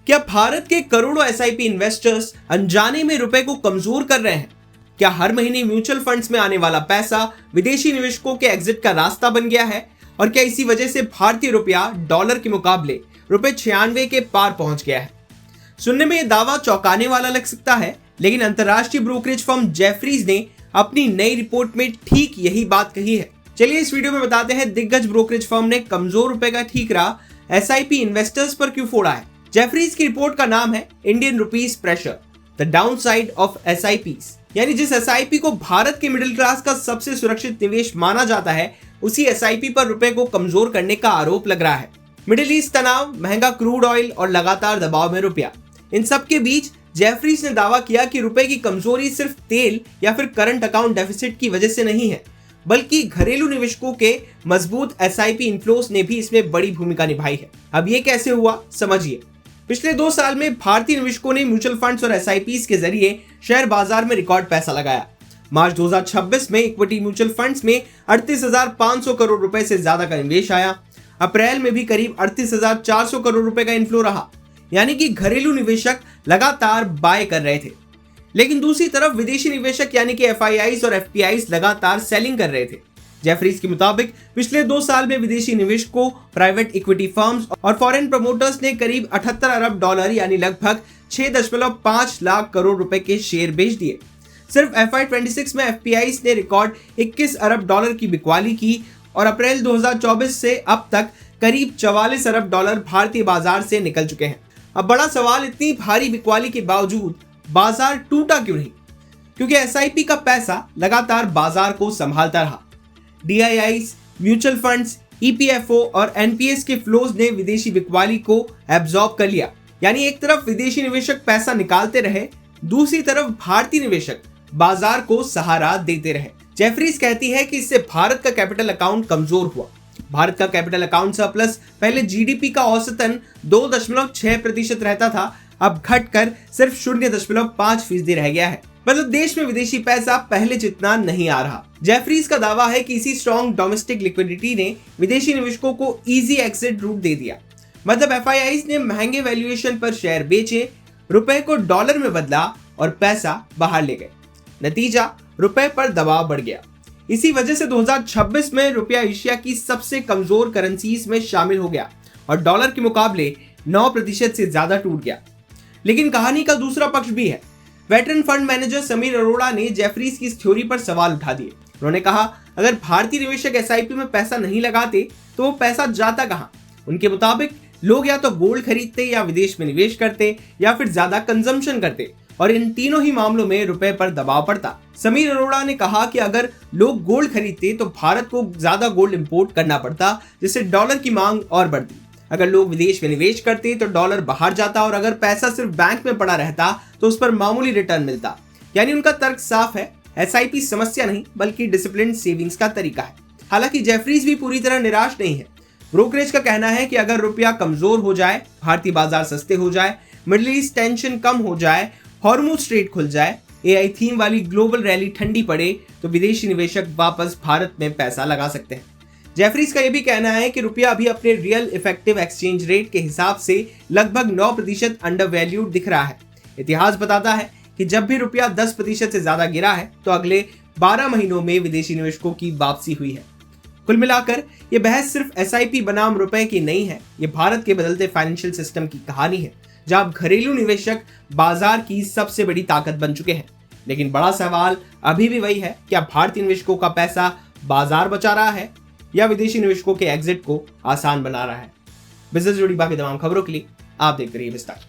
क्या भारत के करोड़ों एसआईपी इन्वेस्टर्स अनजाने में रुपए को कमजोर कर रहे हैं? क्या हर महीने म्यूचुअल फंड्स में आने वाला पैसा विदेशी निवेशकों के एग्जिट का रास्ता बन गया है? और क्या इसी वजह से भारतीय रुपया डॉलर के मुकाबले रुपए 96 के पार पहुंच गया है? सुनने में यह दावा चौंकाने वाला लग सकता है, लेकिन अंतरराष्ट्रीय ब्रोकरेज फर्म जेफरीज ने अपनी नई रिपोर्ट में ठीक यही बात कही है। चलिए इस वीडियो में बताते हैं दिग्गज ब्रोकरेज फर्म ने कमजोर रुपए का ठीकरा एसआईपी इन्वेस्टर्स पर क्यों फोड़ा है। जेफरीज की रिपोर्ट का नाम है Indian rupees pressure, the downside of SIPs. यानी जिस एसआईपी को भारत के मिडिल क्लास का सबसे सुरक्षित निवेश माना जाता है, उसी एसआईपी पर रुपए को कमजोर करने का आरोप लग रहा है। मिडिल ईस्ट तनाव, महंगा क्रूड ऑयल और लगातार दबाव में रुपया, इन सब के बीच जेफरीज ने दावा किया कि रुपए की कमजोरी सिर्फ तेल या फिर करंट अकाउंट डेफिसिट की वजह से नहीं है, बल्कि घरेलू निवेशकों के मजबूत एसआईपी इन्फ्लोस ने भी इसमें बड़ी भूमिका निभाई है। अब ये कैसे हुआ, समझिए। पिछले 2 साल में भारतीय निवेशकों ने म्यूचुअल फंड्स और एसआईपीज के जरिए शेयर बाजार में रिकॉर्ड पैसा लगाया। मार्च 2026 में इक्विटी म्यूचुअल फंड्स में 38,500 करोड़ रुपए से ज्यादा का निवेश आया। अप्रैल में भी करीब 38,400 करोड़ रुपए का इन्फ्लो रहा, यानी कि घरेलू निवेशक लगातार बाय कर रहे थे। लेकिन दूसरी तरफ विदेशी निवेशक यानी कि एफआईआईज और एफपीआईज लगातार सेलिंग कर रहे थे। जेफरीज के मुताबिक पिछले 2 साल में विदेशी निवेशकों, प्राइवेट इक्विटी फर्म्स और फॉरेन प्रमोटर्स ने करीब 78 अरब डॉलर यानी लगभग 6.5 लाख करोड़ रुपए के शेयर बेच दिए। सिर्फ FY26 में एफपीआईज ने रिकॉर्ड 21 अरब डॉलर की बिकवाली की और अप्रैल 2024 से अब तक करीब 44 अरब डॉलर भारतीय बाजार से निकल चुके हैं। अब बड़ा सवाल, इतनी भारी बिकवाली के बावजूद बाजार टूटा क्यों नहीं? क्योंकि एसआईपी का पैसा लगातार बाजार को संभालता रहा। डीआईआईज, म्यूचुअल फंड्स, ईपीएफओ और एनपीएस के फ्लोज ने विदेशी बिकवाली को एब्जॉर्ब कर लिया। यानी एक तरफ विदेशी निवेशक पैसा निकालते रहे, दूसरी तरफ भारतीय निवेशक बाजार को सहारा देते रहे। जेफरीज कहती है कि इससे भारत का कैपिटल अकाउंट कमजोर हुआ। भारत का कैपिटल अकाउंट सरप्लस पहले जीडीपी का औसतन 2.6% रहता था, अब घटकर सिर्फ 0.5% रह गया है। मतलब देश में विदेशी पैसा पहले जितना नहीं आ रहा। जेफरीज का दावा है कि इसी स्ट्रॉन्ग डोमेस्टिक लिक्विडिटी ने विदेशी निवेशकों को इजी एग्जिट रूट दे दिया। मतलब एफआईआईज ने महंगे वैल्यूएशन पर शेयर बेचे, रुपए को डॉलर में बदला और पैसा बाहर ले गए। नतीजा, रुपए पर दबाव बढ़ गया। इसी वजह से 2026 में रुपया एशिया की सबसे कमजोर करेंसीज में शामिल हो गया और डॉलर के मुकाबले 9% से ज्यादा टूट गया। लेकिन कहानी का दूसरा पक्ष भी है। Veteran fund manager Sameer Arora ने जेफरीज की इस थ्योरी पर सवाल उठा दिए। उन्होंने कहा, अगर भारतीय निवेशक एसआईपी में पैसा नहीं लगाते तो वो पैसा जाता कहां? उनके मुताबिक लोग या तो गोल्ड खरीदते या विदेश में निवेश करते या फिर ज्यादा कंजम्पशन करते, और इन तीनों ही मामलों में रुपए पर दबाव पड़ता। समीर अरोड़ा ने कहा कि अगर लोग गोल्ड खरीदते तो भारत को ज्यादा गोल्ड इंपोर्ट करना पड़ता, जिससे डॉलर की मांग और बढ़ती। अगर लोग विदेश में निवेश करते तो डॉलर बाहर जाता, और अगर पैसा सिर्फ बैंक में पड़ा रहता तो उस पर मामूली रिटर्न मिलता। यानी उनका तर्क साफ है, एसआईपी समस्या नहीं बल्कि डिसिप्लिन सेविंग्स का तरीका है। हालांकि जेफरीज भी पूरी तरह निराश नहीं है। ब्रोकरेज का कहना है कि अगर रुपया कमजोर हो जाए, भारतीय बाजार सस्ते हो जाए, मिडिल ईस्ट टेंशन कम हो जाए, हॉर्मुज स्ट्रेट खुल जाए, एआई थीम वाली ग्लोबल रैली ठंडी पड़े, तो विदेशी निवेशक वापस भारत में पैसा लगा सकते हैं। जेफरीज का यह भी कहना है कि रुपया अभी अपने रियल इफेक्टिव एक्सचेंज रेट के हिसाब से लगभग 9% अंडर वैल्यूड दिख रहा है। इतिहास बताता है कि जब भी रुपया 10% से ज्यादा गिरा है तो अगले 12 महीनों में विदेशी निवेशकों की वापसी हुई है। कुल मिलाकर यह बहस सिर्फ एसआईपी बनाम रुपए की नहीं है, यह भारत के बदलते फाइनेंशियल सिस्टम की कहानी है, जहां घरेलू निवेशक बाजार की सबसे बड़ी ताकत बन चुके हैं। लेकिन बड़ा सवाल अभी भी वही है, क्या भारतीय निवेशकों का पैसा बाजार बचा रहा है या विदेशी निवेशकों के एग्जिट को आसान बना रहा है? बिजनेस जुड़ी बाकी तमाम खबरों के लिए आप देखते रहिए विस्तार।